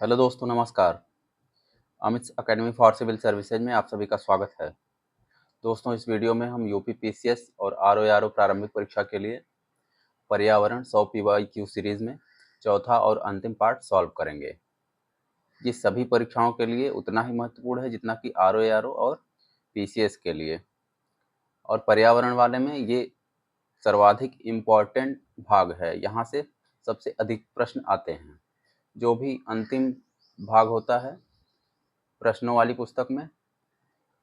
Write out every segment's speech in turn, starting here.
Hello दोस्तों, नमस्कार। Amit academy for civil services में आप सभी का स्वागत है। दोस्तों, इस वीडियो में हम यूपी पीसीएस और आरओ प्रारंभिक परीक्षा के लिए पर्यावरण 100 पीवाईक्यू सीरीज में चौथा और अंतिम पार्ट सॉल्व करेंगे। ये सभी परीक्षाओं के लिए उतना ही महत्वपूर्ण है जितना कि आरओ और पीसीएस के लिए। और पर्यावरण वाले में ये सर्वाधिक इम्पॉर्टेंट भाग है। यहाँ से सबसे अधिक प्रश्न आते हैं। जो भी अंतिम भाग होता है प्रश्नों वाली पुस्तक में,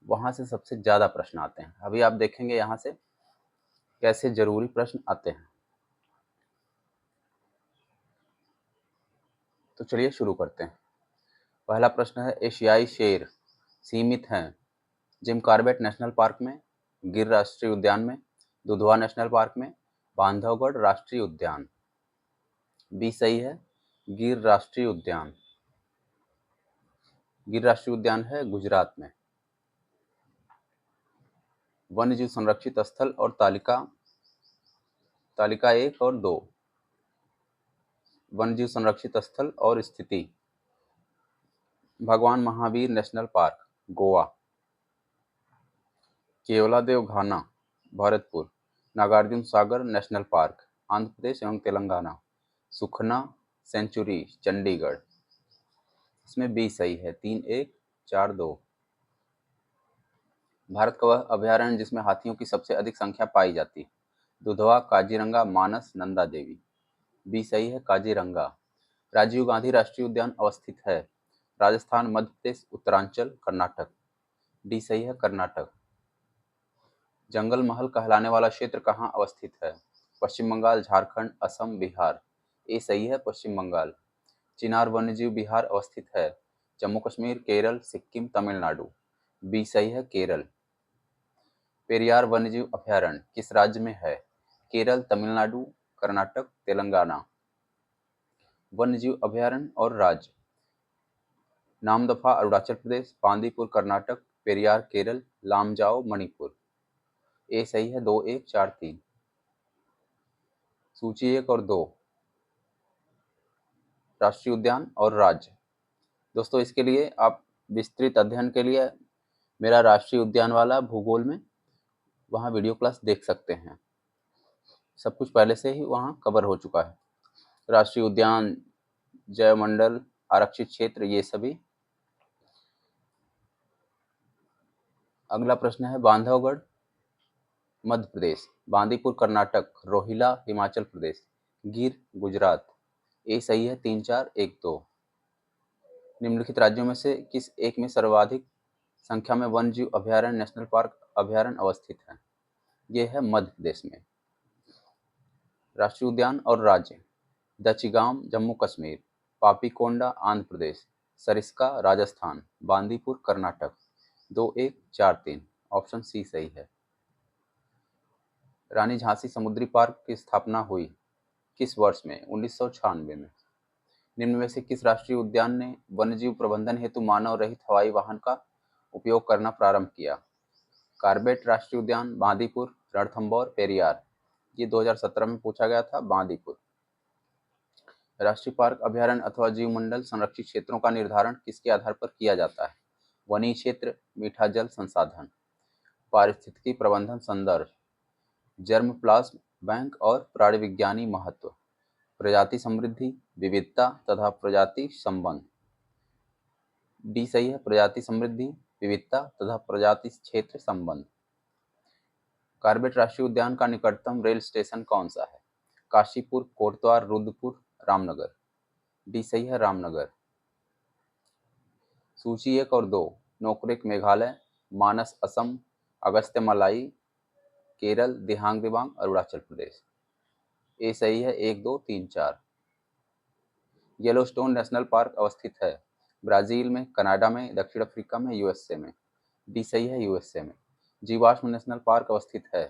वहाँ से सबसे ज़्यादा प्रश्न आते हैं। अभी आप देखेंगे यहाँ से कैसे जरूरी प्रश्न आते हैं। तो चलिए शुरू करते हैं। पहला प्रश्न है, एशियाई शेर सीमित हैं जिम कॉर्बेट नेशनल पार्क में, गिर राष्ट्रीय उद्यान में, दुधवा नेशनल पार्क में, बांधवगढ़ राष्ट्रीय उद्यान। बी सही है, गिर राष्ट्रीय उद्यान। गिर राष्ट्रीय उद्यान है गुजरात में। वन्यजीव संरक्षित स्थल और तालिका 1 और 2। वन्यजीव संरक्षित स्थल और स्थिति, भगवान महावीर नेशनल पार्क गोवा, केवलादेव घाना भरतपुर, नागार्जुन सागर नेशनल पार्क आंध्र प्रदेश एवं तेलंगाना, सुखना सेंचुरी चंडीगढ़। इसमें बी सही है, 3-1-4-2। भारत का वह अभयारण्य जिसमें हाथियों की सबसे अधिक संख्या पाई जाती है, दुधवा, काजीरंगा, मानस, नंदा देवी। बी सही है, काजीरंगा। राजीव गांधी राष्ट्रीय उद्यान अवस्थित है राजस्थान, मध्य प्रदेश, उत्तरांचल, कर्नाटक। डी सही है, कर्नाटक। जंगल महल कहलाने वाला क्षेत्र कहाँ अवस्थित है? पश्चिम बंगाल, झारखंड, असम, बिहार। ए सही है, पश्चिम बंगाल। चिनार वन्यजीव विहार अवस्थित है जम्मू कश्मीर, केरल, सिक्किम, तमिलनाडु। बी सही है, केरल। पेरियार वन्यजीव अभयारण्य किस राज्य में है? केरल, तमिलनाडु, कर्नाटक, तेलंगाना। वन्यजीव अभयारण्य और राज्य, नामदफा अरुणाचल प्रदेश, बांदीपुर कर्नाटक, पेरियार केरल, लामजाओ मणिपुर। ए सही है, 2-1-4-3। सूची 1 और 2, राष्ट्रीय उद्यान और राज्य। दोस्तों, इसके लिए आप विस्तृत अध्ययन के लिए मेरा राष्ट्रीय उद्यान वाला भूगोल में वहाँ वीडियो क्लास देख सकते हैं। सब कुछ पहले से ही वहाँ कवर हो चुका है। राष्ट्रीय उद्यान, जैवमंडल, आरक्षित क्षेत्र, ये सभी। अगला प्रश्न है, बांधवगढ़ मध्य प्रदेश, बांदीपुर कर्नाटक, रोहिला हिमाचल प्रदेश, गिर गुजरात। ए सही है, 3-4-1-2। निम्नलिखित राज्यों में से किस एक में सर्वाधिक संख्या में वन्यजीव अभयारण्य नेशनल पार्क अभयारण्य अवस्थित है? ये है मध्य प्रदेश में। राष्ट्रीय उद्यान और राज्य, दचिगाम जम्मू कश्मीर, पापीकोंडा आंध्र प्रदेश, सरिस्का राजस्थान, बांदीपुर कर्नाटक। 2-1-4-3। ऑप्शन सी सही है। रानी झांसी समुद्री पार्क की स्थापना हुई किस वर्ष में? 1996 में। निम्न में से किस राष्ट्रीय उद्यान ने वन्यजीव प्रबंधन हेतु मानव रहित हवाई वाहन का उपयोग करना प्रारंभ किया? कॉर्बेट राष्ट्रीय उद्यान, बांदीपुर, रणथंभौर, पेरियार। ये 2017 में पूछा गया था, बांदीपुर। राष्ट्रीय पार्क, अभयारण्य अथवा जीवमंडल संरक्षित क्षेत्रों का निर्धारण किसके आधार पर किया जाता है? वनीय क्षेत्र, मीठा जल संसाधन, पारिस्थितिकी प्रबंधन संदर्भ, जर्म प्लाज्म बैंक और प्राणी विज्ञानी महत्व, प्रजाति समृद्धि, विविधता तथा प्रजाति संबंध। डी सही है, प्रजाति समृद्धि, विविधता तथा प्रजाति क्षेत्र संबंध। कॉर्बेट राष्ट्रीय उद्यान का निकटतम रेल स्टेशन कौन सा है? काशीपुर, कोटद्वार, रुद्रपुर, रामनगर। डी सही है, रामनगर। सूची 1 और 2, नोकरेक मेघालय, मानस असम, अगस्त्य मलाई केरल, दिहांग दिबांग अरुणाचल प्रदेश। ए सही है, 1-2-3-4। येलोस्टोन नेशनल पार्क अवस्थित है ब्राजील में, कनाडा में, दक्षिण अफ्रीका में, यूएसए में। डी सही है, यूएसए में। जीवाश्म नेशनल पार्क अवस्थित है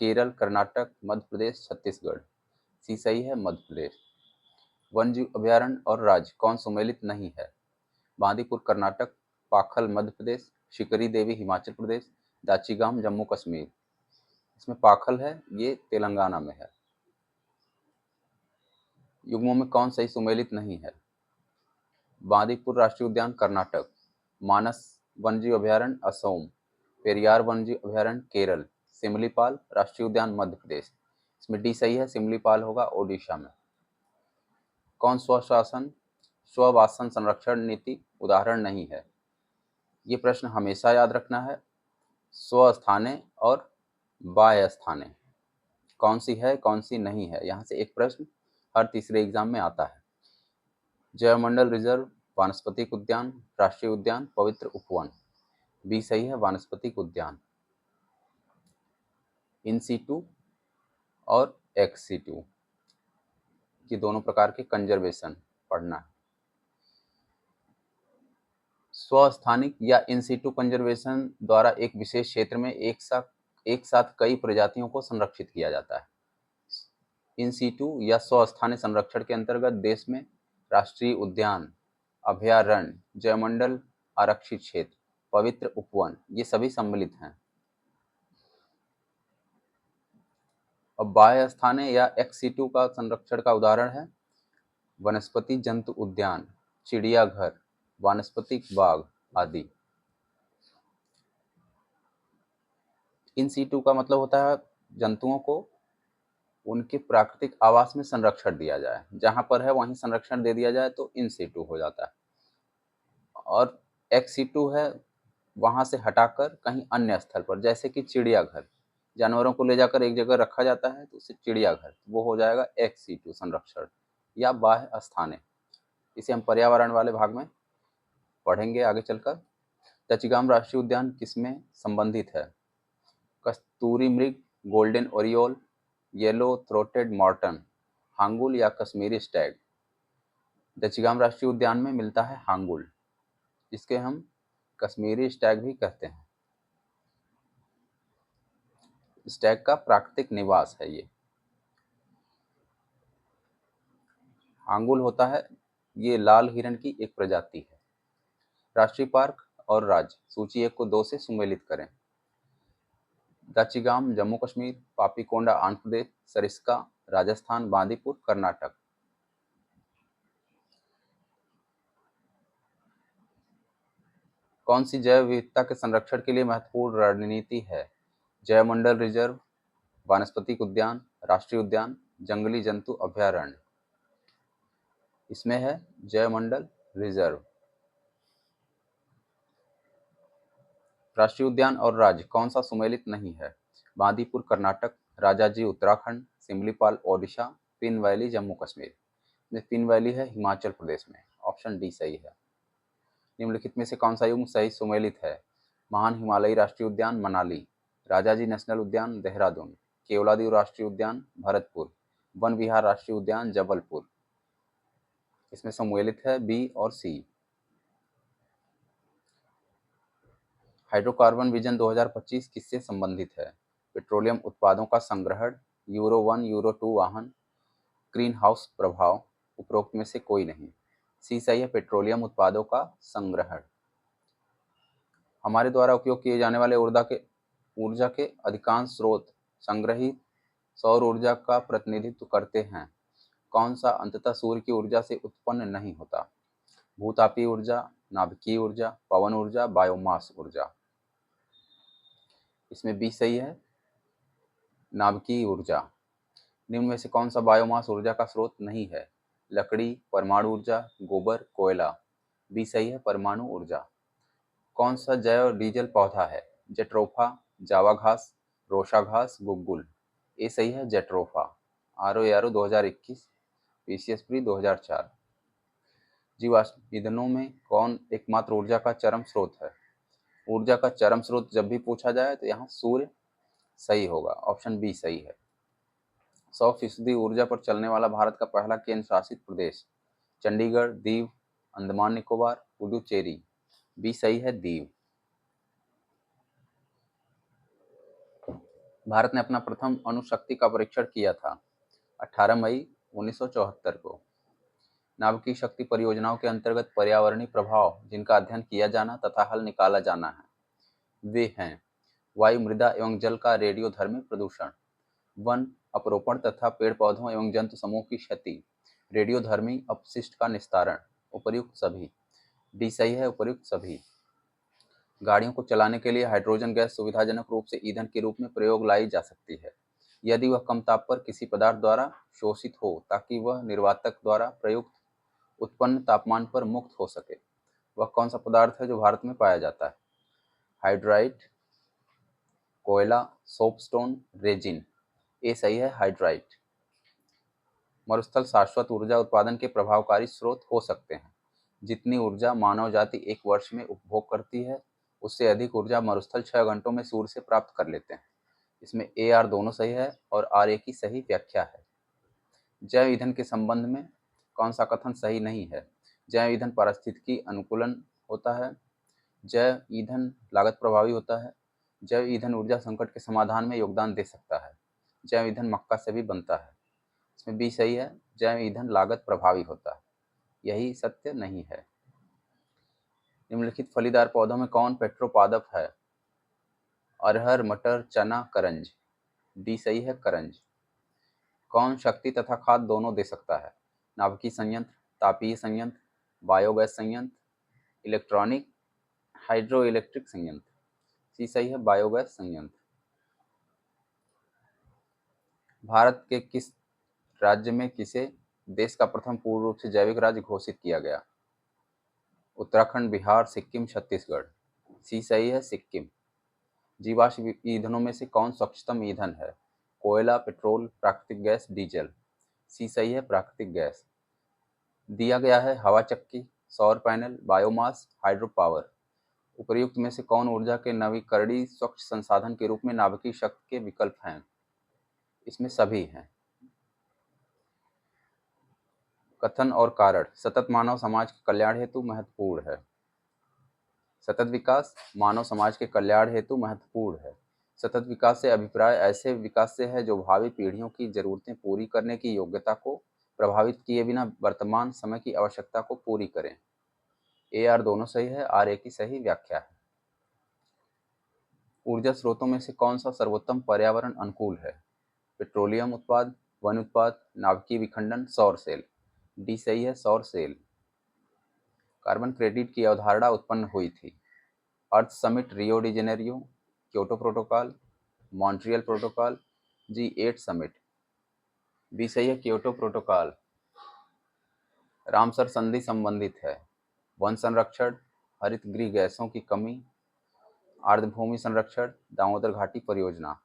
केरल, कर्नाटक, मध्य प्रदेश, छत्तीसगढ़। सी सही है, मध्य प्रदेश। वन्यजीव अभयारण्य और राज्य कौन सुमेलित नहीं है? बांदीपुर कर्नाटक, पाखल मध्य प्रदेश, शिकरी देवी हिमाचल प्रदेश, दाचीगाम जम्मू कश्मीर। इसमें पाखल है, ये तेलंगाना में है। युग्मों में कौन सही सुमेलित नहीं है? बांदीपुर राष्ट्रीय उद्यान कर्नाटक, मानस वन्यजीव अभयारण्य असम, पेरियार वन्यजीव अभयारण्य केरल, सिमलीपाल राष्ट्रीय उद्यान मध्य प्रदेश। इसमें डी सही है, सिमलीपाल होगा ओडिशा में। कौन स्वशासन संरक्षण नीति उदाहरण नहीं है? ये प्रश्न हमेशा याद रखना है। स्वस्थाने और बाह्यस्थाने कौन सी है, कौन सी नहीं है, यहाँ से एक प्रश्न हर तीसरे एग्जाम में आता है। जयमंडल रिजर्व, वानस्पतिक उद्यान, राष्ट्रीय उद्यान, पवित्र उपवन। बी सही है, वानस्पतिक उद्यान। इन सीटू और एक्स सीटू की दोनों प्रकार के कंजर्वेशन पढ़ना है। स्वस्थानिक या इन सीटू कंजर्वेशन द्वारा एक विशेष क्षेत्र में एक साथ कई प्रजातियों को संरक्षित किया जाता है। इन सीटू या स्वस्थानिक संरक्षण के अंतर्गत देश में राष्ट्रीय उद्यान, अभयारण्य, जयमंडल आरक्षित क्षेत्र, पवित्र उपवन ये सभी सम्मिलित हैं। अब बाह्य स्थाने या एक्स सीटू का संरक्षण का उदाहरण है वनस्पति जंतु उद्यान, चिड़ियाघर, वानस्पतिक बाग आदि। इन सीटू का मतलब होता है जंतुओं को उनके प्राकृतिक आवास में संरक्षण दिया जाए, जहां पर है वहीं संरक्षण दे दिया जाए तो इन सीटू हो जाता है। और एक्स सीटू है वहां से हटाकर कहीं अन्य स्थल पर, जैसे कि चिड़ियाघर, जानवरों को ले जाकर एक जगह रखा जाता है तो उसे चिड़ियाघर, वो हो जाएगा एक्स सीटू संरक्षण या बाह्य स्थाने। इसे हम पर्यावरण वाले भाग में पढ़ेंगे आगे चलकर। दचिगाम राष्ट्रीय उद्यान किसमें संबंधित है? कस्तूरी मृग, golden oriole, yellow throated marten, hangul या कश्मीरी स्टैग। दचिगाम राष्ट्रीय उद्यान में मिलता है हांगुल, जिसके हम कश्मीरी स्टैग भी कहते हैं। स्टैग का प्राकृतिक निवास है ये। हांगुल होता है ये लाल हिरण की एक प्रजाति है। राष्ट्रीय पार्क और राज्य सूची 1 को 2 से सुमेलित करें। दचिगाम जम्मू कश्मीर, पापीकोंडा आंध्र प्रदेश, सरिस्का राजस्थान, बांदीपुर कर्नाटक। कौन सी जैव विविधता के संरक्षण के लिए महत्वपूर्ण रणनीति है? जयमंडल रिजर्व, वानस्पतिक उद्यान, राष्ट्रीय उद्यान, जंगली जंतु अभयारण्य। इसमें है जयमंडल रिजर्व। राष्ट्रीय उद्यान और राज्य कौन सा सुमेलित नहीं है? बांदीपुर कर्नाटक, राजाजी उत्तराखंड, सिमलीपाल ओडिशा, पिन वैली जम्मू कश्मीर। पिन वैली है हिमाचल प्रदेश में। ऑप्शन डी सही है। निम्नलिखित में से कौन सा युग्म सही सुमेलित है? महान हिमालयी राष्ट्रीय उद्यान मनाली, राजाजी नेशनल उद्यान देहरादून, केवलादेव राष्ट्रीय उद्यान भरतपुर, वन विहार राष्ट्रीय उद्यान जबलपुर। इसमें सम्मिलित है बी और सी। हाइड्रोकार्बन विजन 2025 किससे संबंधित है? पेट्रोलियम उत्पादों का संग्रहण, यूरो 1 यूरो 2 वाहन, ग्रीन हाउस प्रभाव, उपरोक्त में से कोई नहीं। सी सही है, पेट्रोलियम उत्पादों का संग्रहण। हमारे द्वारा उपयोग किए जाने वाले ऊर्जा के अधिकांश स्रोत संग्रहित सौर ऊर्जा का प्रतिनिधित्व करते हैं। कौन सा अंततः सूर्य की ऊर्जा से उत्पन्न नहीं होता? भूतापीय ऊर्जा, नाभिकीय ऊर्जा, पवन ऊर्जा, बायोमास ऊर्जा। इसमें बी सही है, नाभिकीय ऊर्जा। निम्न में से कौन सा बायोमास ऊर्जा का स्रोत नहीं है? लकड़ी, परमाणु ऊर्जा, गोबर, कोयला। बी सही है, परमाणु ऊर्जा। कौन सा जैव डीजल पौधा है? जेट्रोफा, जावा घास, रोशा घास, गुग्गुल। ए सही है, जेट्रोफा। ROARO 2021, PCS pre 2004। जीवाश्म ईंधनों में कौन एकमात्र ऊर्जा का चरम स्रोत है? ऊर्जा का चरम स्रोत जब भी पूछा जाए तो यहाँ सूर्य सही होगा। ऑप्शन बी सही है। 100% ऊर्जा पर चलने वाला भारत का पहला केंद्र शासित प्रदेश? चंडीगढ़, दीव, अंडमान निकोबार, पुडुचेरी। बी सही है, दीव। भारत ने अपना प्रथम अणुशक्ति का परीक्षण किया था 18 मई 1974 को। नाभिकीय शक्ति परियोजनाओं के अंतर्गत पर्यावरणीय प्रभाव जिनका अध्ययन किया जाना तथा हल निकाला जाना है वे हैं वायु, मृदा एवं जल का रेडियोधर्मी प्रदूषण, वन अपरोपण तथा पेड़ पौधों एवं जंतु समूह की क्षति, रेडियोधर्मी अपशिष्ट का निस्तारण, उपर्युक्त सभी। डी सही है, उपर्युक्त सभी। गाड़ियों को चलाने के लिए हाइड्रोजन गैस सुविधाजनक रूप से ईंधन के रूप में प्रयोग लाई जा सकती है यदि वह कम ताप पर किसी पदार्थ द्वारा शोषित हो ताकि वह निर्वातक द्वारा प्रयुक्त उत्पन्न तापमान पर मुक्त हो सके। वह कौन सा पदार्थ है जो भारत में पाया जाता है? हाइड्राइट, कोयला, सोपस्टोन, रेजिन। ए सही है, हाइड्राइट। मरुस्थल शाश्वत ऊर्जा उत्पादन के प्रभावकारी स्रोत हो सकते हैं। जितनी ऊर्जा मानव जाति एक वर्ष में उपभोग करती है उससे अधिक ऊर्जा मरुस्थल 6 घंटों में सूर्य से प्राप्त कर लेते हैं। इसमें ए आर दोनों सही है और आर ए की सही व्याख्या है। जैव ईंधन के संबंध में कौन सा कथन सही नहीं है? जैव ईंधन पारिस्थितिकी अनुकूलन होता है, जैव ईंधन लागत प्रभावी होता है, जैव ईंधन ऊर्जा संकट के समाधान में योगदान दे सकता है, जैव ईंधन मक्का से भी बनता है। इसमें बी सही है, जैव ईंधन लागत प्रभावी होता है। यही सत्य नहीं है। निम्नलिखित फलीदार पौधों में कौन पेट्रोपादप है? अरहर, मटर, चना, करंज। डी सही है, करंज। कौन शक्ति तथा खाद दोनों दे सकता है? नाभिकीय संयंत्र, तापीय संयंत्र, बायोगैस संयंत्र, इलेक्ट्रॉनिक हाइड्रो इलेक्ट्रिक संयंत्र। सी सही है, बायोगैस संयंत्र। भारत के किस राज्य में किसे देश का प्रथम पूर्ण रूप से जैविक राज्य घोषित किया गया? उत्तराखंड, बिहार, सिक्किम, छत्तीसगढ़। सी सही है, सिक्किम। जीवाश्म ईंधनों में से कौन स्वच्छतम ईंधन है? कोयला, पेट्रोल, प्राकृतिक गैस, डीजल। सी सही है, प्राकृतिक गैस। दिया गया है हवा चक्की, सौर पैनल, बायोमास, हाइड्रो पावर। उपर्युक्त में से कौन ऊर्जा के नवीकरणीय स्वच्छ संसाधन के रूप में नाभिकीय शक्ति के विकल्प हैं? इसमें सभी हैं। कथन और कारण। सतत मानव समाज के कल्याण हेतु महत्वपूर्ण है। सतत विकास मानव समाज के कल्याण हेतु महत्वपूर्ण है। सतत विकास से अभिप्राय ऐसे विकास से है जो भावी पीढ़ियों की जरूरतें पूरी करने की योग्यता को प्रभावित किए बिना वर्तमान समय की आवश्यकता को पूरी करें। ए आर दोनों सही है, आर ए की सही व्याख्या है। ऊर्जा स्रोतों में से कौन सा सर्वोत्तम पर्यावरण अनुकूल है? पेट्रोलियम उत्पाद, वन उत्पाद, नाभिकीय विखंडन, सौर सेल। डी सही है, सौर सेल। कार्बन क्रेडिट की अवधारणा उत्पन्न हुई थी। Earth summit, Rio de Janeiro, Kyoto protocol, Montreal protocol, G8 summit. B सही है, क्योटो प्रोटोकॉल। रामसर संधि संबंधित है। वन संरक्षण, हरित गृह गैसों की कमी, आर्द्रभूमि संरक्षण, दामोदर घाटी परियोजना।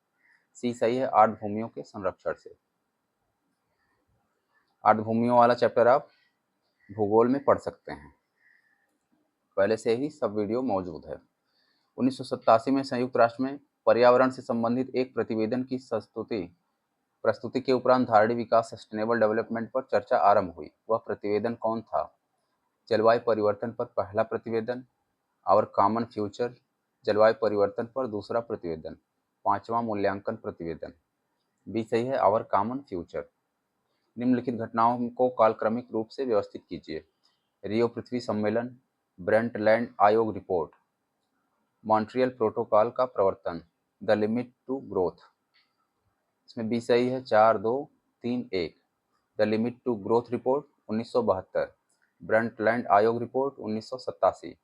सी सही है, आर्द्रभूमियों के संरक्षण से। आर्द्रभूमियों वाला चैप्टर आप भूगोल में पढ़ सकते हैं, पहले से ही सब वीडियो मौजूद है। 1987 में संयुक्त राष्ट्र में पर्यावरण से संबंधित एक प्रतिवेदन की प्रस्तुति के उपरांत धारणीय विकास सस्टेनेबल डेवलपमेंट पर चर्चा आरंभ हुई। वह प्रतिवेदन कौन था? जलवायु परिवर्तन पर पहला प्रतिवेदन, आवर कॉमन फ्यूचर, जलवायु परिवर्तन पर दूसरा प्रतिवेदन, पांचवा मूल्यांकन प्रतिवेदन। बी सही है, आवर कॉमन फ्यूचर। निम्नलिखित घटनाओं को कालक्रमिक रूप से व्यवस्थित कीजिए। रियो पृथ्वी सम्मेलन, ब्रेंटलैंड आयोग रिपोर्ट, मॉन्ट्रियल प्रोटोकॉल का प्रवर्तन, द लिमिट टू ग्रोथ। इसमें बी सही है, 4, 2, 3, 1। The limit to growth report 1972, Brundtland आयोग रिपोर्ट 1987,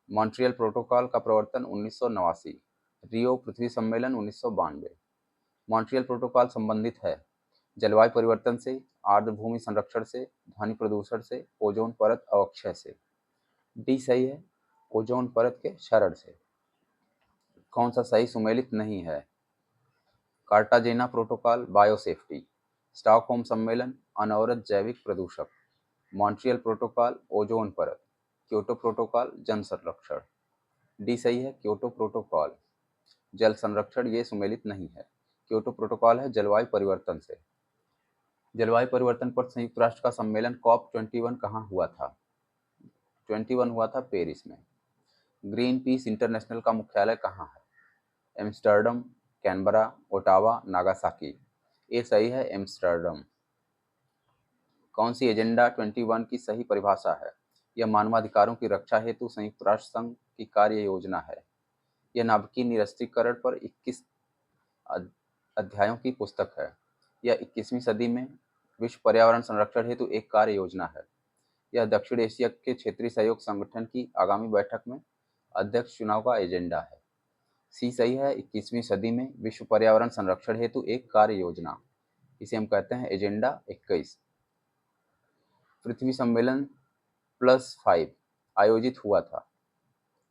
मॉन्ट्रियल प्रोटोकॉल का प्रवर्तन 1989, रियो पृथ्वी सम्मेलन 1992। मॉन्ट्रियल प्रोटोकॉल संबंधित है जलवायु परिवर्तन से, आर्द्रभूमि संरक्षण से, ध्वनि प्रदूषण से, ओजोन परत अवक्षय से। डी सही है, ओजोन परत के क्षरण से। कौन सा सही सुमेलित नहीं है? कार्टाजेना प्रोटोकॉल, बायोसेफ्टी, स्टॉकहोम सम्मेलन, अनवरत जैविक प्रदूषक, मॉन्ट्रियल प्रोटोकॉल, ओजोन परत, क्योटो प्रोटोकॉल, जन संरक्षण। डी सही है, क्योटो प्रोटोकॉल। जल संरक्षण ये सुमेलित नहीं है। क्योटो प्रोटोकॉल है जलवायु परिवर्तन से। जलवायु परिवर्तन पर संयुक्त राष्ट्र का सम्मेलन COP21 कहाँ हुआ था? 21 हुआ था पेरिस में। ग्रीन पीस इंटरनेशनल का मुख्यालय कहाँ है? Amsterdam, Canberra, Ottawa, Nagasaki. ये सही है, एम्स्टर्डम। कौन सी एजेंडा 21 की सही परिभाषा है? यह मानवाधिकारों की रक्षा हेतु संयुक्त राष्ट्र संघ की कार्य योजना है। यह नाभिकीय निरस्त्रीकरण पर 21 अध्यायों की पुस्तक है। यह 21वीं सदी में विश्व पर्यावरण संरक्षण हेतु एक कार्य योजना है। यह दक्षिण एशिया के क्षेत्रीय सहयोग संगठन की आगामी बैठक में अध्यक्ष चुनाव का एजेंडा है। सी सही है, 21वीं सदी में विश्व पर्यावरण संरक्षण हेतु एक कार्य योजना, इसे हम कहते हैं एजेंडा 21। पृथ्वी सम्मेलन +5 आयोजित हुआ था।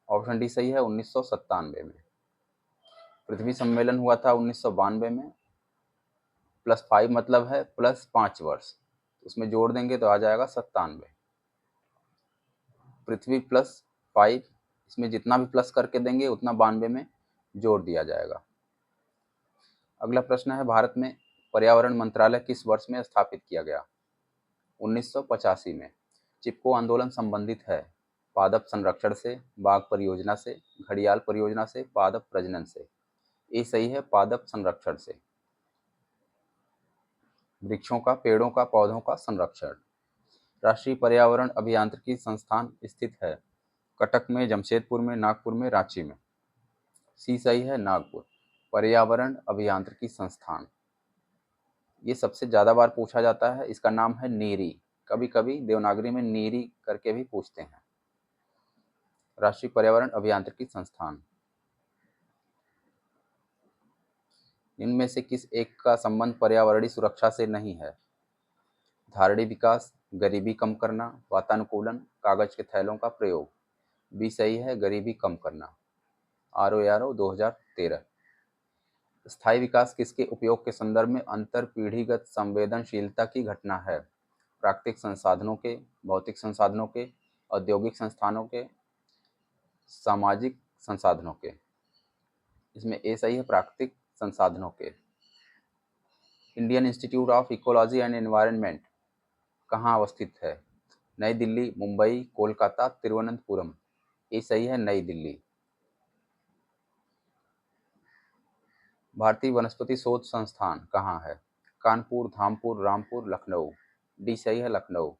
ऑप्शन डी सही है, 1997 में। पृथ्वी सम्मेलन हुआ था 1992 में। +5 मतलब है +5 वर्ष, उसमें जोड़ देंगे तो आ जाएगा 97। पृथ्वी +5, इसमें जितना भी प्लस करके देंगे उतना 92 में जोड़ दिया जाएगा। अगला प्रश्न है, भारत में पर्यावरण मंत्रालय किस वर्ष में स्थापित किया गया? 1985 में। चिपको आंदोलन संबंधित है पादप संरक्षण से, बाघ परियोजना से, घड़ियाल परियोजना से, पादप प्रजनन से। ये सही है, पादप संरक्षण से। वृक्षों का, पेड़ों का, पौधों का संरक्षण। राष्ट्रीय पर्यावरण अभियांत्रिकी संस्थान स्थित है कटक में, जमशेदपुर में, नागपुर में, रांची में। सी सही है, नागपुर। पर्यावरण अभियांत्रिकी संस्थान, ये सबसे ज़्यादा बार पूछा जाता है। इसका नाम है नीरी, कभी कभी देवनागरी में नीरी करके भी पूछते हैं। राष्ट्रीय पर्यावरण अभियांत्रिकी संस्थान। इनमें से किस एक का संबंध पर्यावरणीय सुरक्षा से नहीं है? धारणीय विकास, गरीबी कम करना, वातानुकूलन, कागज के थैलों का प्रयोग। बी सही है, गरीबी कम करना। ROARO 2013। स्थायी विकास किसके उपयोग के संदर्भ में अंतर पीढ़ीगत संवेदनशीलता की घटना है? प्राकृतिक संसाधनों के, भौतिक संसाधनों के, औद्योगिक संस्थानों के, सामाजिक संसाधनों के। इसमें ए सही है, प्राकृतिक संसाधनों के। Indian institute of ecology and environment कहाँ अवस्थित है? नई दिल्ली, मुंबई, कोलकाता, तिरुवनंतपुरम। ये सही है, नई दिल्ली। भारतीय वनस्पति शोध संस्थान कहाँ है? कानपुर, धामपुर, रामपुर, लखनऊ। डी सही है, लखनऊ।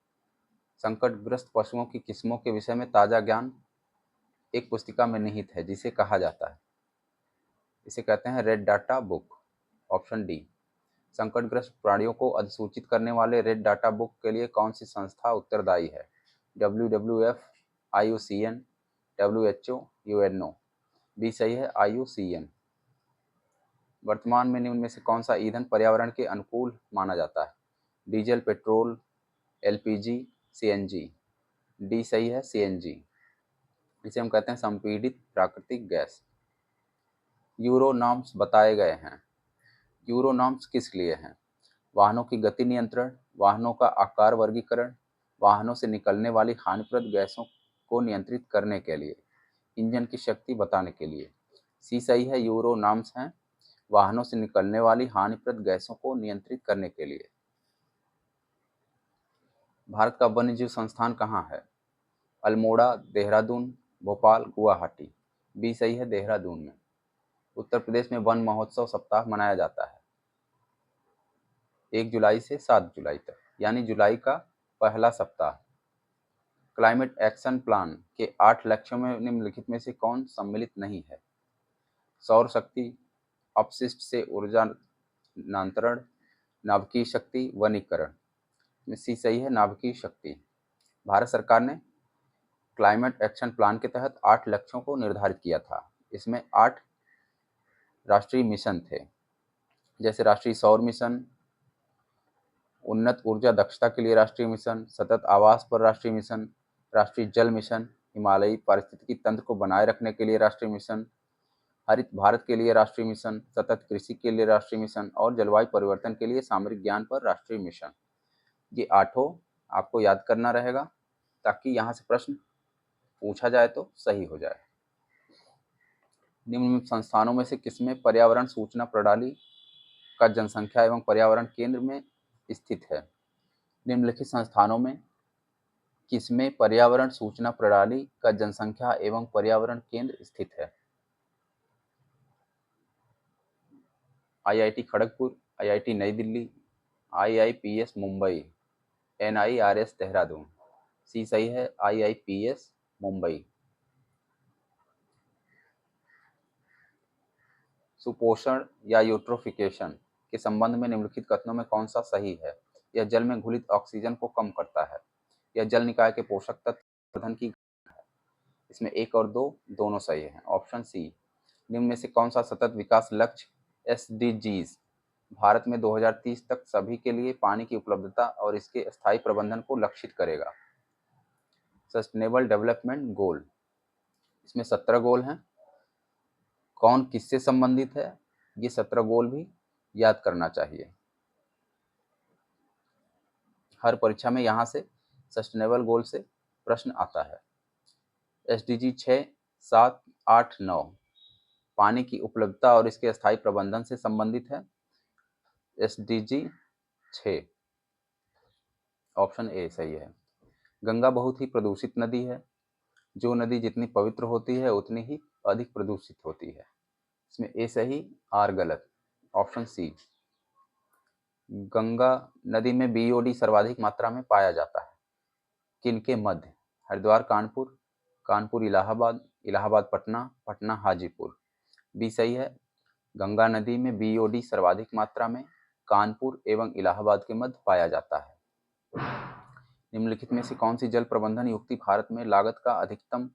संकटग्रस्त पशुओं की किस्मों के विषय में ताज़ा ज्ञान एक पुस्तिका में निहित है, जिसे कहा जाता है, इसे कहते हैं red data book. Option D. संकटग्रस्त प्राणियों को अधिसूचित करने वाले रेड डाटा बुक के लिए कौन सी संस्था उत्तरदायी है? WWF, IUCN, WHO, UNO। B सही है, IUCN। वर्तमान में निम्न में से कौन सा ईंधन पर्यावरण के अनुकूल माना जाता है? Diesel, petrol, LPG, CNG। D सही है, CNG। इसे हम कहते हैं संपीड़ित प्राकृतिक गैस। यूरो नॉर्म्स बताए गए हैं। यूरो नॉर्म्स किस लिए हैं? वाहनों की गति नियंत्रण, वाहनों का आकार वर्गीकरण, वाहनों से निकलने वाली हानिप्रद गैसों को नियंत्रित करने के लिए, इंजन की शक्ति बताने के लिए। सी सही है, यूरो नॉर्म्स हैं वाहनों से निकलने वाली हानिप्रद गैसों को नियंत्रित करने के लिए। भारत का वन्यजीव संस्थान कहाँ है? अल्मोड़ा, देहरादून, भोपाल, गुवाहाटी। बी सही है, देहरादून में। उत्तर प्रदेश में वन महोत्सव सप्ताह मनाया जाता है 1 जुलाई से 7 जुलाई तक, यानी जुलाई का पहला सप्ताह। क्लाइमेट एक्शन प्लान के 8 लक्ष्यों में निम्नलिखित में से कौन सम्मिलित नहीं है? सौर शक्ति, अपशिष्ट से ऊर्जा नांतरण, नाभिकीय शक्ति, वनीकरण। सी सही है, नाभिकीय शक्ति। भारत सरकार ने क्लाइमेट एक्शन प्लान के तहत 8 लक्ष्यों को निर्धारित किया था। इसमें 8 राष्ट्रीय मिशन थे, जैसे राष्ट्रीय सौर मिशन, उन्नत ऊर्जा दक्षता के लिए राष्ट्रीय मिशन, सतत आवास पर राष्ट्रीय मिशन, राष्ट्रीय जल मिशन, हिमालयी पारिस्थितिकी तंत्र को बनाए रखने के लिए राष्ट्रीय मिशन, हरित भारत के लिए राष्ट्रीय मिशन, सतत कृषि के लिए राष्ट्रीय मिशन और जलवायु परिवर्तन के लिए सामरिक ज्ञान पर राष्ट्रीय मिशन। ये 8 आपको याद करना रहेगा, ताकि यहाँ से प्रश्न पूछा जाए तो सही हो जाए। निम्न संस्थानों में से किसमें पर्यावरण सूचना प्रणाली का जनसंख्या एवं पर्यावरण केंद्र में स्थित है? निम्नलिखित संस्थानों में किसमें पर्यावरण सूचना प्रणाली का जनसंख्या एवं पर्यावरण केंद्र स्थित है? IIT खड़गपुर, IIT नई दिल्ली, IIPS मुंबई, NIRS देहरादून। सी सही है, IIPS मुंबई। सुपोषण या यूट्रोफिकेशन के संबंध में निम्नलिखित कथनों में कौन सा सही है? यह जल में घुलित ऑक्सीजन को कम करता है। यह जल निकाय के पोषक तत्व प्रबंधन की। इसमें 1 और 2 दोनों सही हैं। Option C. निम्न में से कौन सा सतत विकास लक्ष्य एसडीजीज भारत में 2030 तक सभी के लिए पानी की उपलब्धता और इसके स्थायी प्रबंधन को लक्षित करेगा? Sustainable development goal. इसमें 17 गोल हैं। कौन किससे संबंधित है, ये 17 गोल भी याद करना चाहिए। हर परीक्षा में यहाँ से सस्टेनेबल गोल से प्रश्न आता है। एसडीजी 6, 7, 8, 9 पानी की उपलब्धता और इसके स्थायी प्रबंधन से संबंधित है। एसडीजी 6 ऑप्शन ए सही है। गंगा बहुत ही प्रदूषित नदी है। जो नदी जितनी पवित्र होती है उतनी ही अधिक प्रदूषित होती है। इसमें ए सही, आर गलत। Option C. गंगा नदी में बीओडी सर्वाधिक मात्रा में पाया जाता है। किनके मध्य? हरिद्वार कानपुर, कानपुर इलाहाबाद, इलाहाबाद पटना, पटना हाजीपुर। बी सही है। गंगा नदी में बीओडी सर्वाधिक मात्रा में कानपुर एवं इलाहाबाद के मध्य पाया जाता है। निम्नलिखित में से कौन सी जल प्रबंधन युक्ति भारत में लागत का अधिकतम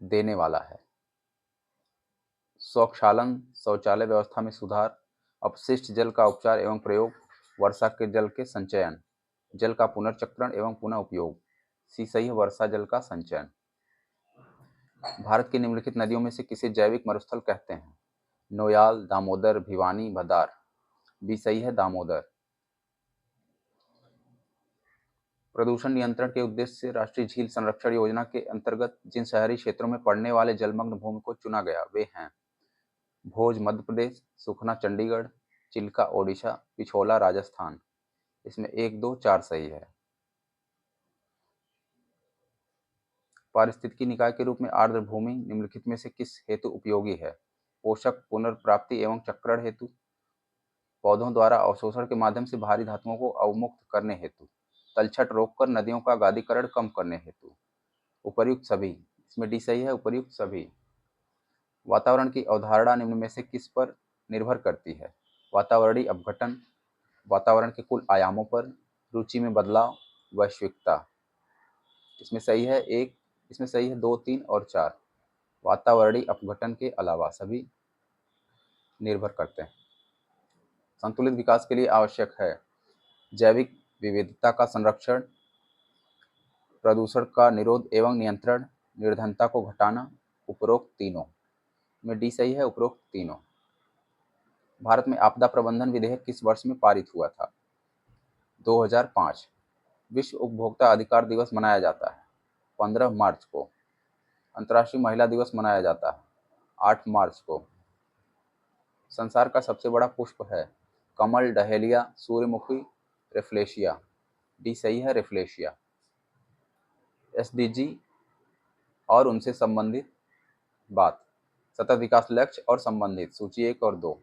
देने वाला है? स्वक्षालन, शौचालय व्यवस्था में सुधार, अपशिष्ट जल का उपचार एवं प्रयोग, वर्षा के जल के संचयन, जल का पुनर्चक्रण एवं पुनः उपयोग। सी सही है, वर्षा जल का संचयन। भारत की निम्नलिखित नदियों में से किसे जैविक मरुस्थल कहते हैं? नोयाल, दामोदर, भिवानी, भदार। बी सही है, दामोदर। प्रदूषण नियंत्रण के उद्देश्य से राष्ट्रीय झील संरक्षण योजना के अंतर्गत जिन शहरी क्षेत्रों में पड़ने वाले जलमग्न भूमि को चुना गया वे हैं भोज मध्य प्रदेश, सुखना चंडीगढ़, चिल्का ओडिशा, पिछोला राजस्थान। इसमें 1, 2, 4 सही है। पारिस्थितिकी निकाय के रूप में आर्द्र भूमि निम्नलिखित में से किस हेतु उपयोगी है? पोषक पुनर्प्राप्ति एवं चक्रण हेतु, पौधों द्वारा अवशोषण के माध्यम से भारी धातुओं को अवमुक्त करने हेतु, तलछट रोककर नदियों का गादीकरण कम करने हेतु, उपर्युक्त सभी। इसमें डी सही है, उपर्युक्त सभी। वातावरण की अवधारणा निम्न में से किस पर निर्भर करती है? वातावरणीय अपघटन, वातावरण के कुल आयामों पर, रुचि में बदलाव, वैश्विकता। इसमें सही है 1, इसमें सही है 2, 3 और 4। वातावरणीय अपघटन के अलावा सभी निर्भर करते हैं। संतुलित विकास के लिए आवश्यक है जैविक विविधता का संरक्षण, प्रदूषण का निरोध एवं नियंत्रण, निर्धनता को घटाना, उपरोक्त तीनों। में डी सही है, उपरोक्त तीनों। भारत में आपदा प्रबंधन विधेयक किस वर्ष में पारित हुआ था? 2005। विश्व उपभोक्ता अधिकार दिवस मनाया जाता है 15 मार्च को। अंतर्राष्ट्रीय महिला दिवस मनाया जाता है 8 मार्च को। संसार का सबसे बड़ा पुष्प है कमल, डहेलिया, सूर्यमुखी, रेफ्लेशिया। डी सही है, रेफ्लेशिया। एसडीजी और उनसे संबंधित बात, सतत विकास लक्ष्य और संबंधित, सूची 1 और 2।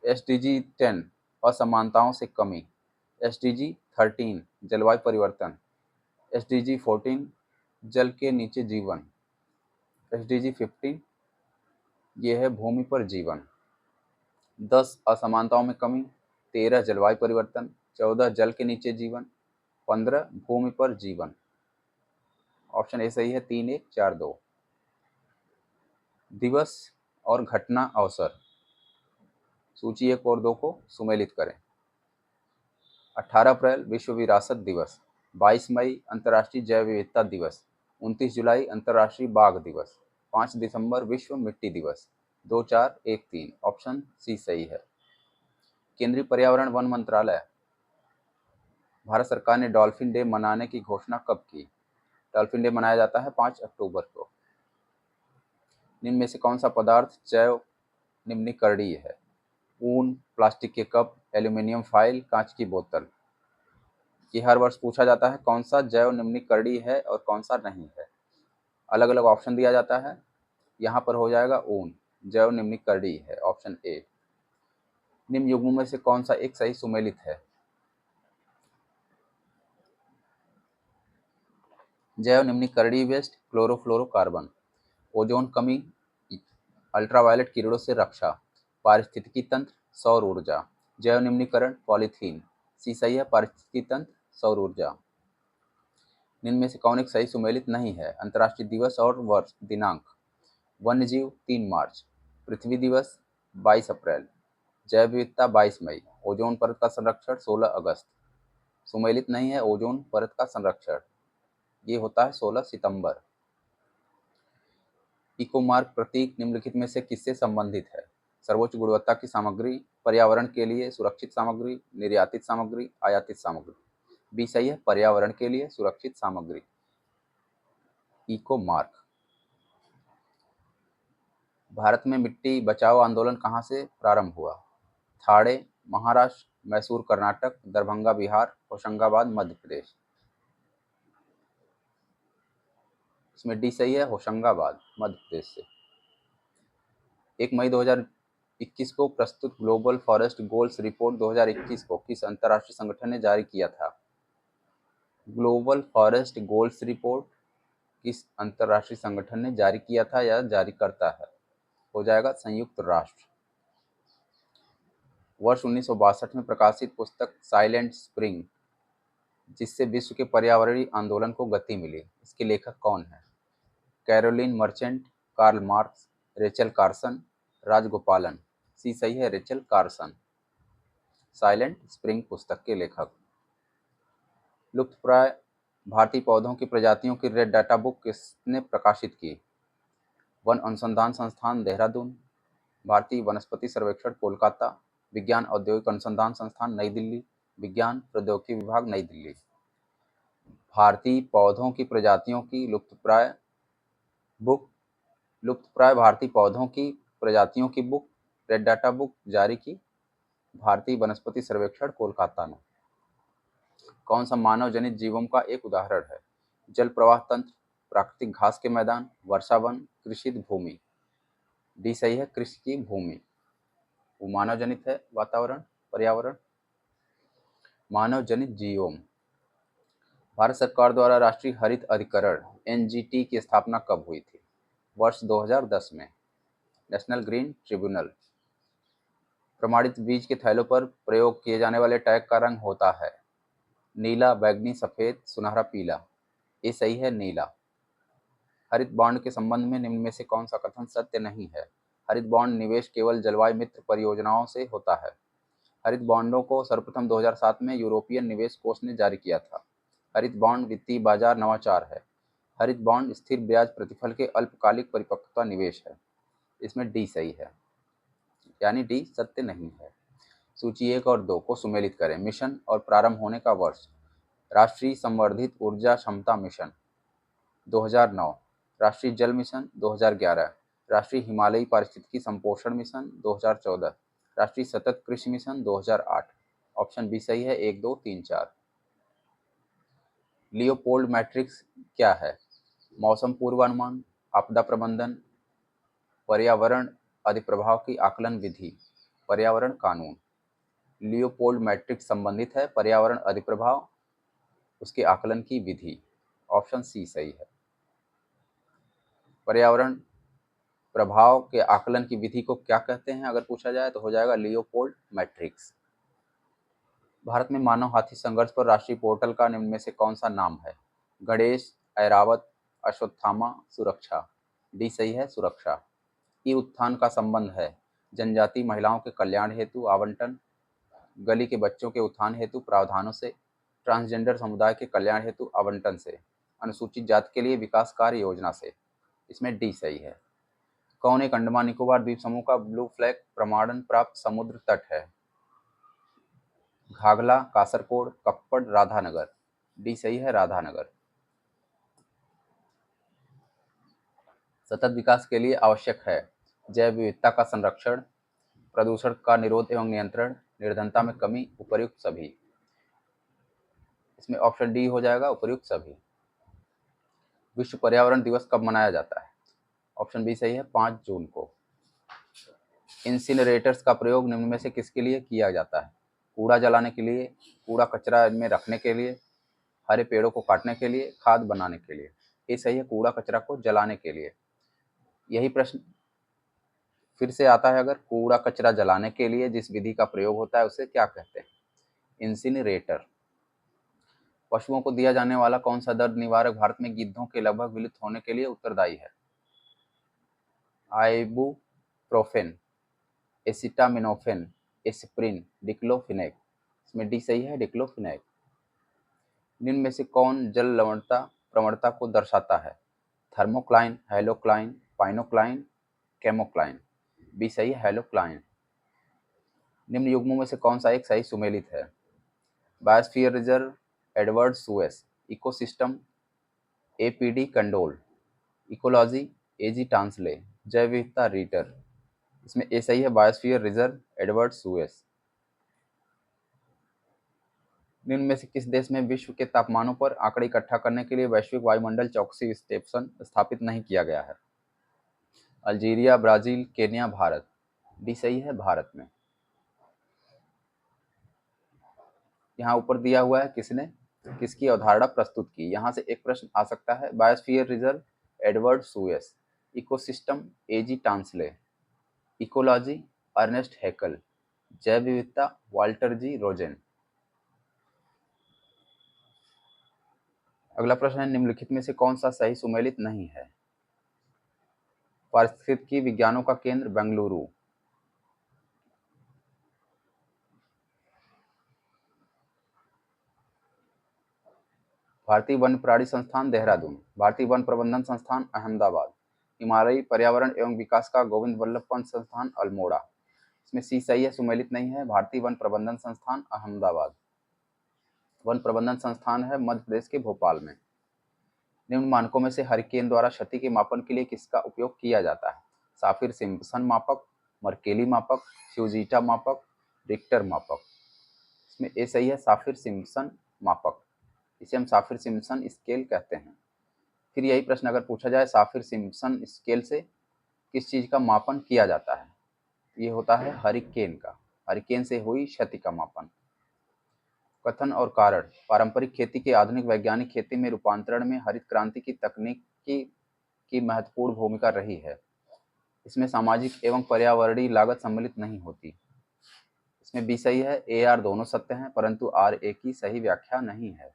एसडीजी 10 असमानताओं से कमी, एसडीजी 13 जलवायु परिवर्तन, एसडीजी 14 जल के नीचे जीवन, एसडीजी 15 ये है भूमि पर जीवन। 10 असमानताओं में कमी, 13 जलवायु परिवर्तन, 14 जल के नीचे जीवन, 15 भूमि पर जीवन। ऑप्शन ए सही है, 3, 1, 4, 2। दिवस और घटना अवसर, सूची 1 और 2 को सुमेलित करें। 18 अप्रैल विश्व विरासत दिवस, 22 मई अंतर्राष्ट्रीय जैव विविधता दिवस, 29 जुलाई अंतर्राष्ट्रीय बाघ दिवस, 5 दिसंबर विश्व मिट्टी दिवस। 2, 4, 1, 3। ऑप्शन सी सही है। केंद्रीय पर्यावरण वन मंत्रालय, भारत सरकार ने डॉल्फिन डे मनाने की घोषणा कब की? डॉल्फिन डे मनाया जाता है 5 अक्टूबर को। निम्न में से कौन सा पदार्थ जैव निम्नीकरणीय है? ऊन, प्लास्टिक के कप, एल्यूमिनियम फाइल, कांच की बोतल। ये हर वर्ष पूछा जाता है कौन सा जैव निम्नीकरणीय है और कौन सा नहीं है। अलग अलग ऑप्शन दिया जाता है। यहाँ पर हो जाएगा ऊन जैव निम्नीकरणीय है, ऑप्शन ए। निम्न युग्मों में से कौन सा एक सही सुमेलित है? जैव निम्नीकरणीय वेस्ट, क्लोरोफ्लोरोकार्बन, ओजोन कमी, अल्ट्रावायलेट किरणों से रक्षा, पारिस्थितिकी तंत्र, सौर ऊर्जा। जैव निम्नीकरण पॉलीथीन। सी सही है, पारिस्थितिकी तंत्र, सौर ऊर्जा। निम्न में से कौन एक सही सुमेलित नहीं है? अंतर्राष्ट्रीय दिवस और वर्ष दिनांक। वन्य जीव 3 मार्च, पृथ्वी दिवस 22 अप्रैल, जैव विविधता 22 मई, ओजोन परत का संरक्षण 16 अगस्त। सुमेलित नहीं है ओजोन परत का संरक्षण, ये होता है 16 सितंबर। इकोमार्क प्रतीक निम्नलिखित में से किससे संबंधित है? सर्वोच्च गुणवत्ता की सामग्री, पर्यावरण के लिए सुरक्षित सामग्री, निर्यातित सामग्री, आयातित सामग्री। बी सही है, पर्यावरण के लिए सुरक्षित सामग्री। इकोमार्क। भारत में मिट्टी बचाओ आंदोलन कहाँ से प्रारंभ हुआ? थाड़े, महाराष्ट्र, मैसूर कर्नाटक, दरभंगा बिहार, होशंगाबाद मध्य प्रदेश। इसमें डी सही है, होशंगाबाद मध्य प्रदेश से। 1 मई 2021 को प्रस्तुत ग्लोबल फॉरेस्ट गोल्स रिपोर्ट 2021 को किस अंतर्राष्ट्रीय संगठन ने जारी किया था? ग्लोबल फॉरेस्ट गोल्स रिपोर्ट किस अंतर्राष्ट्रीय संगठन ने जारी किया था या जारी करता है? हो जाएगा संयुक्त राष्ट्र। वर्ष 1962 में प्रकाशित पुस्तक साइलेंट स्प्रिंग, जिससे विश्व के पर्यावरणीय आंदोलन को गति मिली, इसके लेखक कौन है? Carolyn Merchant, Karl Marx, Rachel Carson, Rajagopalan. C सही है, रेचल कार्सन। साइलेंट स्प्रिंग पुस्तक के लेखक। लुप्तप्राय भारतीय पौधों की प्रजातियों की रेड डाटा बुक किसने प्रकाशित की? वन अनुसंधान संस्थान देहरादून, भारतीय वनस्पति सर्वेक्षण कोलकाता, विज्ञान औद्योगिक अनुसंधान संस्थान नई दिल्ली, विज्ञान प्रौद्योगिकी विभाग नई दिल्ली। भारतीय पौधों की प्रजातियों की लुप्तप्राय भारतीय पौधों की प्रजातियों की बुक, रेड डाटा बुक जारी की भारतीय वनस्पति सर्वेक्षण कोलकाता ने। कौन सा मानव जनित जीवों का एक उदाहरण है? जल प्रवाह तंत्र, प्राकृतिक घास के मैदान, वर्षावन, कृषित भूमि। डी सही है, कृषि की भूमि। वो मानव जनित है, वातावरण पर्यावरण। मानव जनित जीवों। भारत सरकार द्वारा राष्ट्रीय हरित अधिकरण एनजीटी की स्थापना कब हुई थी? वर्ष 2010 में। National green tribunal. प्रमाणित बीज के थैलों पर प्रयोग किए जाने वाले टैग का रंग होता है नीला, बैगनी, सफेद, सुनहरा, पीला। ये सही है, नीला। हरित बॉन्ड के संबंध में निम्न में से कौन सा कथन सत्य नहीं है? हरित बॉन्ड निवेश केवल जलवायु मित्र परियोजनाओं से होता है। हरित बॉन्डों को सर्वप्रथम 2007 में यूरोपियन निवेश कोष ने जारी किया था। हरित बॉन्ड वित्तीय बाजार नवाचार है। हरित बॉन्ड स्थिर ब्याज प्रतिफल के अल्पकालिक परिपक्वता निवेश है। इसमें डी सही है, यानी डी सत्य नहीं है। सूची 1 और 2 को सुमेलित करें। मिशन और प्रारंभ होने का वर्ष। राष्ट्रीय संवर्धित ऊर्जा क्षमता मिशन 2009, राष्ट्रीय जल मिशन 2011, राष्ट्रीय हिमालयी पारिस्थितिकी संपोषण मिशन 2014, राष्ट्रीय सतत कृषि मिशन 2008। ऑप्शन बी सही है, 1, 2, 3, 4। लियोपोल्ड मैट्रिक्स क्या है? मौसम पूर्वानुमान, आपदा प्रबंधन, पर्यावरण अधिप्रभाव की आकलन विधि, पर्यावरण कानून। लियोपोल्ड मैट्रिक्स संबंधित है पर्यावरण अधिप्रभाव, उसके आकलन की विधि। ऑप्शन सी सही है। पर्यावरण प्रभाव के आकलन की विधि को क्या कहते हैं अगर पूछा जाए तो हो जाएगा लियोपोल्ड मैट्रिक्स। भारत में मानव हाथी संघर्ष पर राष्ट्रीय पोर्टल का निम्न में से कौन सा नाम है? गणेश, ऐरावत, अश्वत्थामा, सुरक्षा। डी सही है, सुरक्षा। ई उत्थान का संबंध है जनजाति महिलाओं के कल्याण हेतु आवंटन, गली के बच्चों के उत्थान हेतु प्रावधानों से, ट्रांसजेंडर समुदाय के कल्याण हेतु आवंटन से, अनुसूचित जाति के लिए विकास कार्य योजना से। इसमें डी सही है। कौन एक अंडमान निकोबार द्वीप समूह का ब्लू फ्लैग प्रमाणन प्राप्त समुद्र तट है? घाघला, कासरकोड, कप्पड़, राधानगर। डी सही है, राधानगर। सतत विकास के लिए आवश्यक है जैव विविधता का संरक्षण, प्रदूषण का निरोध एवं नियंत्रण, निर्धनता में कमी, उपर्युक्त सभी। इसमें ऑप्शन डी हो जाएगा, उपर्युक्त सभी। विश्व पर्यावरण दिवस कब मनाया जाता है? ऑप्शन बी सही है, 5 जून को। इंसिनरेटर्स का प्रयोग निम्न में से किसके लिए किया जाता है? कूड़ा जलाने के लिए, कूड़ा कचरा में रखने के लिए, हरे पेड़ों को काटने के लिए, खाद बनाने के लिए। ये सही है, कूड़ा कचरा को जलाने के लिए। यही प्रश्न फिर से आता है, अगर कूड़ा कचरा जलाने के लिए जिस विधि का प्रयोग होता है उसे क्या कहते हैं? इंसिनरेटर। पशुओं को दिया जाने वाला कौन सा दर्द निवारक भारत में गिद्धों के लगभग विलुप्त होने के लिए उत्तरदायी है? Ibuprofen, acetaminophen, aspirin, diclofenac. इसमें डी सही है, डिक्लोफिनेक। निम्न में से कौन जल लवणता प्रवणता को दर्शाता है? थर्मोक्लाइन, हेलोक्लाइन, पाइनोक्लाइन, केमोक्लाइन। बी सही है, हेलोक्लाइन। निम्न युग्मों में से कौन सा एक सही सुमेलित है? Biosphere reserve, Edward Suess, ecosystem, A P D Candolle, ecology, A G Tansley, जैव विविधता रीटर। इसमें ए सही है, बायोस्फीयर रिजर्व, एडवर्ड सुएस। निम्न में से किस देश में विश्व के तापमानों पर आंकड़े इकट्ठा करने के लिए वैश्विक वायुमंडल चौकसी स्टेशन स्थापित नहीं किया गया है? Algeria, Brazil, Kenya, Bharat. D सही है, भारत में। यहाँ ऊपर दिया हुआ है किसकी अवधारणा प्रस्तुत की। यहाँ से एक प्रश्न आ सकता है, biosphere reserve, Edward Suess, ecosystem, A G Tansley, ecology, Ernest Haeckel, जैव विविधता, वाल्टर जी रोजेन। अगला प्रश्न है, निम्नलिखित में से कौन सा सही सुमेलित नहीं है? पारिस्थितिकी विज्ञानों का केंद्र बेंगलुरु। भारतीय वन्य प्राणी संस्थान देहरादून, भारतीय वन प्रबंधन संस्थान अहमदाबाद, हिमालयी पर्यावरण एवं विकास का गोविंद वल्लभ पंत संस्थान अल्मोड़ा। इसमें सी सही है, सुमेलित नहीं है, भारतीय वन प्रबंधन संस्थान अहमदाबाद। वन प्रबंधन संस्थान है मध्य प्रदेश के भोपाल में। निम्न मानकों में से हरिकेन द्वारा क्षति के मापन के लिए किसका उपयोग किया जाता है? साफिर सिम्पसन मापक, मर्केली मापक, फ्यूजिटा मापक, रिक्टर मापक। इसमें ए सही है, साफिर सिम्पसन मापक। इसे हम साफिर सिम्पसन स्केल कहते हैं। फिर यही प्रश्न अगर पूछा जाए, साफिर सिम्पसन स्केल से किस चीज का मापन किया जाता है? ये होता है हरिकेन का, हरिकेन से हुई क्षति का मापन। कथन और कारण, पारंपरिक खेती के आधुनिक वैज्ञानिक खेती में रूपांतरण में हरित क्रांति की तकनीक की महत्वपूर्ण भूमिका रही है। इसमें सामाजिक एवं पर्यावरणीय लागत सम्मिलित नहीं होती। इसमें बी सही है, ए आर दोनों सत्य हैं, परंतु आर ए की सही व्याख्या नहीं है।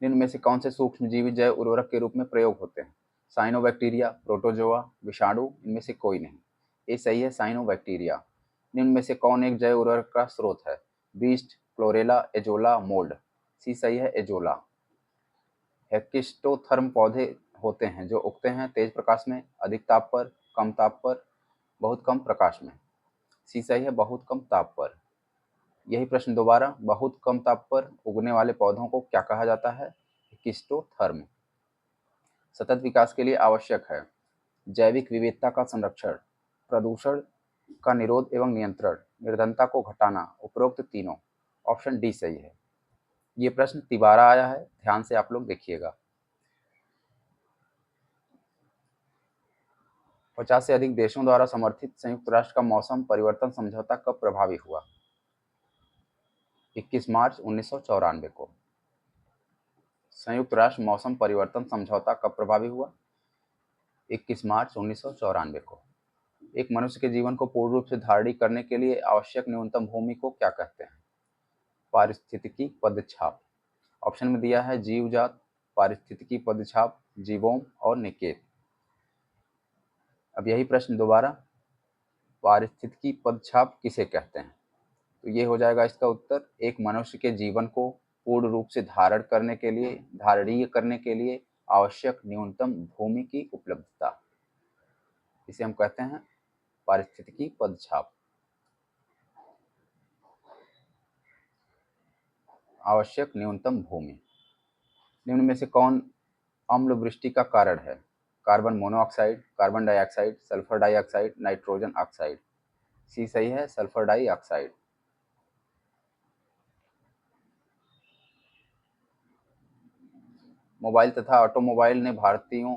निम्न में से कौन से सूक्ष्मजीवी जैव उर्वरक के रूप में प्रयोग होते हैं? साइनोबैक्टीरिया, प्रोटोजोआ, विषाणु, इनमें से कोई नहीं। ए सही है, साइनोबैक्टीरिया। निम्न में से कौन एक जैव उर्वरक का स्रोत है? Yeast, chlorella, azolla, mould. C सही है, एजोला। हेक्टिस्टोथर्म पौधे होते हैं जो उगते हैं तेज प्रकाश में, अधिक ताप पर, कम ताप पर, बहुत कम प्रकाश में। सी सही है, बहुत कम ताप पर। यही प्रश्न दोबारा, बहुत कम ताप पर उगने वाले पौधों को क्या कहा जाता है? हेक्टिस्टोथर्म। सतत विकास के लिए आवश्यक है जैविक विविधता का संरक्षण, प्रदूषण का निरोध एवं नियंत्रण, निर्धनता को घटाना, उपरोक्त तीनों। ऑप्शन डी सही है। ये प्रश्न तिबारा आया है, ध्यान से आप लोग देखिएगा। 50 से अधिक देशों द्वारा समर्थित संयुक्त राष्ट्र का मौसम परिवर्तन समझौता कब प्रभावी हुआ? 21 मार्च 1994 को। संयुक्त राष्ट्र मौसम परिवर्तन समझौता कब प्रभावी हुआ? 21 मार्च 1994 को। एक मनुष्य के जीवन को पूर्ण रूप से धारणी करने के लिए आवश्यक न्यूनतम भूमि को क्या कहते हैं? पारिस्थितिकी पदछाप। ऑप्शन में दिया है जीवजात, पारिस्थितिकी पदछाप, जीवोम और निकेत। अब यही प्रश्न दोबारा, पारिस्थितिकी पदछाप किसे कहते हैं? तो ये हो जाएगा इसका उत्तर, एक मनुष्य के जीवन को पूर्ण रूप से धारणीय करने के लिए आवश्यक न्यूनतम भूमि की उपलब्धता, इसे हम कहते हैं पारिस्थितिकी पदछाप। आवश्यक न्यूनतम भूमि। निम्न में से कौन अम्ल वृष्टि का कारण है? Carbon monoxide, carbon dioxide, sulphur dioxide, nitrogen oxide. C सही है, सल्फर डाइऑक्साइड। मोबाइल तथा ऑटोमोबाइल ने भारतीयों,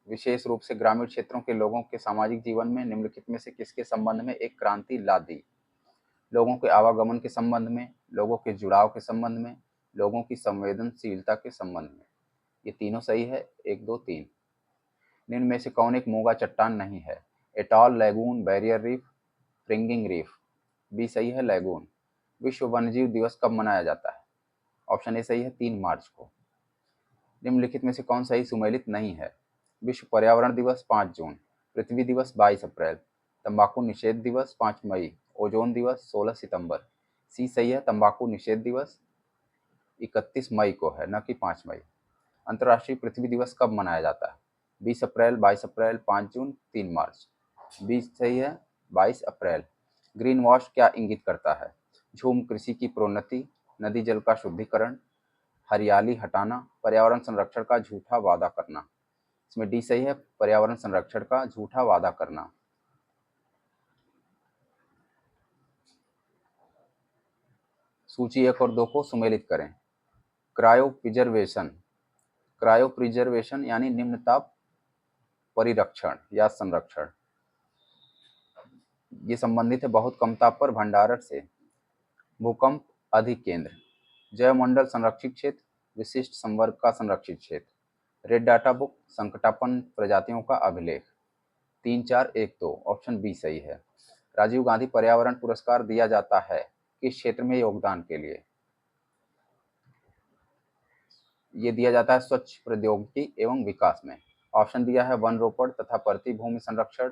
विशेष रूप से ग्रामीण क्षेत्रों के लोगों के सामाजिक जीवन में निम्नलिखित में से किसके संबंध में एक क्रांति ला दी? लोगों के आवागमन के संबंध में, लोगों के जुड़ाव के संबंध में, लोगों की संवेदनशीलता के संबंध में। ये तीनों सही है, 1, 2, 3। निम्न में से कौन एक मोगा चट्टान नहीं है? Atoll, lagoon, barrier reef, fringing reef. B सही है, लैगून। विश्व वन्यजीव दिवस कब मनाया जाता है? ऑप्शन ए सही है 3 मार्च को। निम्नलिखित में से कौन सही सुमेलित नहीं है? विश्व पर्यावरण दिवस 5 जून, पृथ्वी दिवस 22 अप्रैल, तंबाकू निषेध दिवस 5 मई, ओजोन दिवस 16 सितंबर। सी सही है, तंबाकू निषेध दिवस 31 मई को है, न कि 5 मई। अंतर्राष्ट्रीय पृथ्वी दिवस कब मनाया जाता है? 20 अप्रैल, 22 अप्रैल, 5 जून, 3 मार्च। 20 सही है, 22 अप्रैल। ग्रीन वॉश क्या इंगित करता है? झूम कृषि की प्रोन्नति, नदी जल का शुद्धिकरण, हरियाली हटाना, पर्यावरण संरक्षण का झूठा वादा करना। इसमें डी सही है, पर्यावरण संरक्षण का झूठा वादा करना। सूची 1 और 2 को सुमेलित करें। क्रायोप्रिजर्वेशन, क्रायोप्रिजर्वेशन यानी निम्न ताप परिरक्षण या संरक्षण, ये संबंधित है बहुत कम ताप पर भंडारण से। भूकंप अधिकेंद्र, जैवमंडल संरक्षित क्षेत्र, विशिष्ट संवर्ग का संरक्षित क्षेत्र, रेड डाटा बुक, संकटापन्न प्रजातियों का अभिलेख। 3, 4, 1, 2, ऑप्शन बी सही है। राजीव गांधी पर्यावरण पुरस्कार दिया जाता है किस क्षेत्र में योगदान के लिए? ये दिया जाता है स्वच्छ प्रौद्योगिकी एवं विकास में। ऑप्शन दिया है वन रोपण तथा परती भूमि संरक्षण,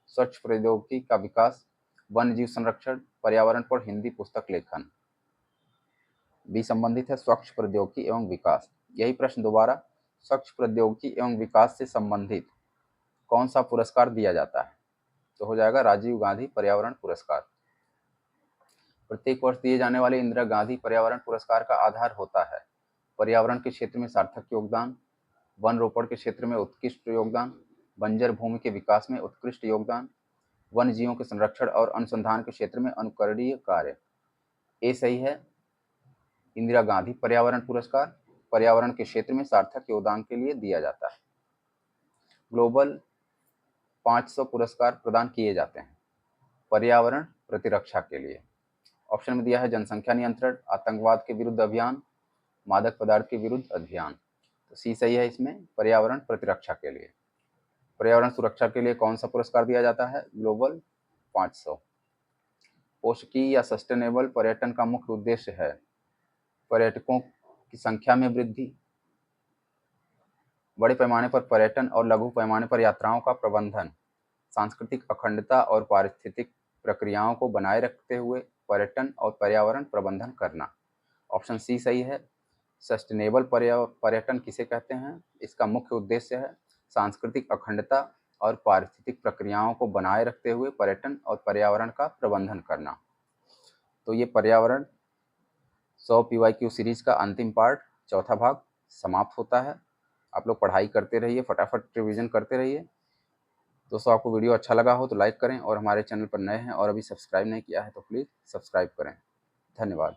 स्वच्छ प्रौद्योगिकी का विकास, वन्य जीव संरक्षण, पर्यावरण पर हिंदी पुस्तक लेखन। बी संबंधित है स्वच्छ प्रौद्योगिकी एवं विकास। यही प्रश्न दोबारा, स्वच्छ प्रौद्योगिकी एवं विकास से संबंधित कौन सा पुरस्कार दिया जाता है? तो हो जाएगा राजीव गांधी पर्यावरण पुरस्कार। प्रत्येक वर्ष दिए जाने वाले इंदिरा गांधी पर्यावरण पुरस्कार का आधार होता है पर्यावरण के क्षेत्र में सार्थक योगदान, वन रोपण के क्षेत्र में उत्कृष्ट योगदान, बंजर भूमि के विकास में उत्कृष्ट योगदान, वन्य जीवों के संरक्षण और अनुसंधान के क्षेत्र में अनुकरणीय कार्य। ए सही है, इंदिरा गांधी पर्यावरण पुरस्कार पर्यावरण के क्षेत्र में सार्थक योगदान के लिए दिया जाता है। ग्लोबल 500 पुरस्कार प्रदान किए जाते हैं पर्यावरण प्रतिरक्षा के लिए। ऑप्शन में दिया है जनसंख्या नियंत्रण, आतंकवाद के विरुद्ध अभियान, मादक पदार्थ के विरुद्ध अभियान। तो सी सही है इसमें, पर्यावरण प्रतिरक्षा के लिए। पर्यावरण सुरक्षा के लिए कौन सा पुरस्कार दिया जाता है? ग्लोबल 500। पोषकीय या सस्टेनेबल पर्यटन का मुख्य उद्देश्य है पर्यटकों की संख्या में वृद्धि, बड़े पैमाने पर पर्यटन और लघु पैमाने पर यात्राओं का प्रबंधन, सांस्कृतिक अखंडता और पारिस्थितिक प्रक्रियाओं को बनाए रखते हुए पर्यटन और पर्यावरण प्रबंधन करना। ऑप्शन सी सही है। सस्टेनेबल पर्यटन किसे कहते हैं? इसका मुख्य उद्देश्य है सांस्कृतिक अखंडता और पारिस्थितिक प्रक्रियाओं को बनाए रखते हुए पर्यटन और पर्यावरण का प्रबंधन करना। तो ये पर्यावरण 100 PYQ सीरीज का अंतिम पार्ट, चौथा भाग समाप्त होता है। आप लोग पढ़ाई करते रहिए, फटाफट रिवीजन करते रहिए। दोस्तों, आपको वीडियो अच्छा लगा हो तो लाइक करें और हमारे चैनल पर नए हैं और अभी सब्सक्राइब नहीं किया है तो प्लीज़ सब्सक्राइब करें। धन्यवाद।